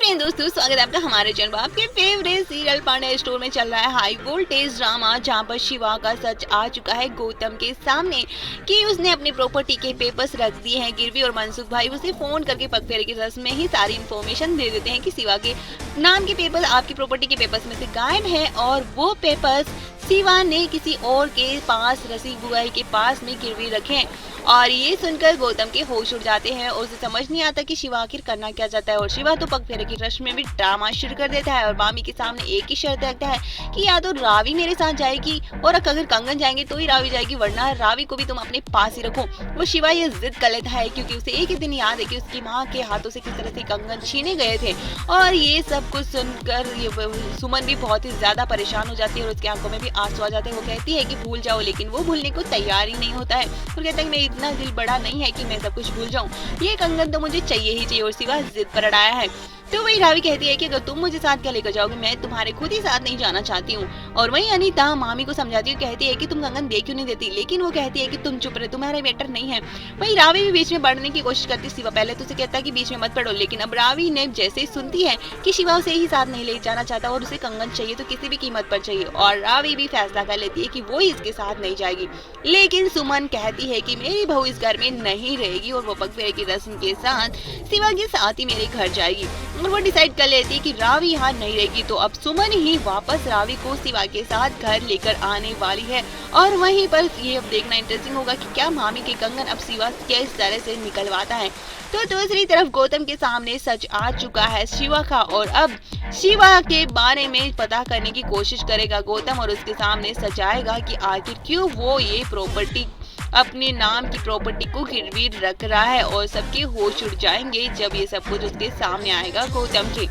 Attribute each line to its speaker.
Speaker 1: Friend दोस्तों, स्वागत है आपका हमारे चैनल। आपके फेवरेट सीरियल पांडे स्टोर में चल रहा है हाई वोल्टेज ड्रामा, जहां पर शिवा का सच आ चुका है गौतम के सामने कि उसने अपनी प्रॉपर्टी के पेपर्स रख दिए हैं गिरवी, और मनसुख भाई उसे फोन करके पगफेरे की रस्म में ही सारी इन्फॉर्मेशन दे देते हैं कि शिवा के नाम के पेपर आपकी प्रॉपर्टी के पेपर्स में से गायब है, और वो पेपर्स शिवा ने किसी और के पास, रसी बुआई के पास में गिरवी रखे हैं। और ये सुनकर गौतम के होश उड़ जाते हैं और उसे समझ नहीं आता कि शिवा आखिर करना क्या चाहता है। और शिवा तो पगफेरे की रस्म में भी ड्रामा शुरू कर देता है और मामी के सामने एक ही शर्त रखता है कि या तो रावी मेरे साथ जाएगी, और अगर कंगन जाएंगे तो ही रावी जाएगी, वरना रावी को भी तुम अपने पास ही रखो। वो शिवा ये जिद कर लेता है क्योंकि उसे एक ही दिन याद है कि उसकी माँ के हाथों से किस तरह से कंगन छीने गए थे। और ये सब कुछ सुनकर ये सुमन भी बहुत ही ज्यादा परेशान हो जाती है और उसकी आंखों में भी आंसू आ जाते हैं। वो कहती है कि भूल जाओ, लेकिन वो भूलने को तैयार ही नहीं होता है। वो कहता है मैं इतना दिल बड़ा नहीं है कि मैं सब कुछ भूल जाऊं, ये कंगन तो मुझे चाहिए ही चाहिए। और शिवा जिद पर अड़ाया है। तो वही रावी कहती है कि अगर तुम मुझे साथ क्या लेकर जाओगे, मैं तुम्हारे खुद ही साथ नहीं जाना चाहती हूँ। और वही अनीता मामी को समझाती है, कहती है कि तुम कंगन दे क्यों नहीं देती, लेकिन वो कहती है कि तुम चुप रहे, तुम्हारा मैटर नहीं है। वही रावी भी बीच में बढ़ने की कोशिश करती है। शिवा पहले तो उसे कहता है कि बीच में मत पड़ो, लेकिन अब रावी ने जैसे ही सुनती है कि शिवा उसे ही साथ नहीं ले जाना चाहता और उसे कंगन चाहिए तो किसी भी कीमत पर चाहिए, और रावी भी फैसला कर लेती है कि वो ही इसके साथ नहीं जाएगी। लेकिन सुमन कहती है कि मेरी बहू इस घर में नहीं रहेगी और वो पगफेरे की रस्म के साथ शिवा के साथ ही मेरे घर जाएगी। और वो डिसाइड कर लेती है कि रावी यहाँ नहीं रहेगी, तो अब सुमन ही वापस रावी को शिवा के साथ घर लेकर आने वाली है। और वहीं पर ये अब देखना इंटरेस्टिंग होगा कि क्या मामी के कंगन अब शिवा किस तरह से निकलवाता है। तो दूसरी तरफ गौतम के सामने सच आ चुका है शिवा का, और अब शिवा के बारे में पता करने की कोशिश करेगा गौतम, और उसके सामने सच आएगा कि आखिर क्यों वो ये प्रॉपर्टी, अपने नाम की प्रॉपर्टी को गिरवी रख रहा है। और सबके होश उड़ जाएंगे जब ये सब कुछ उसके सामने आएगा गौतम के।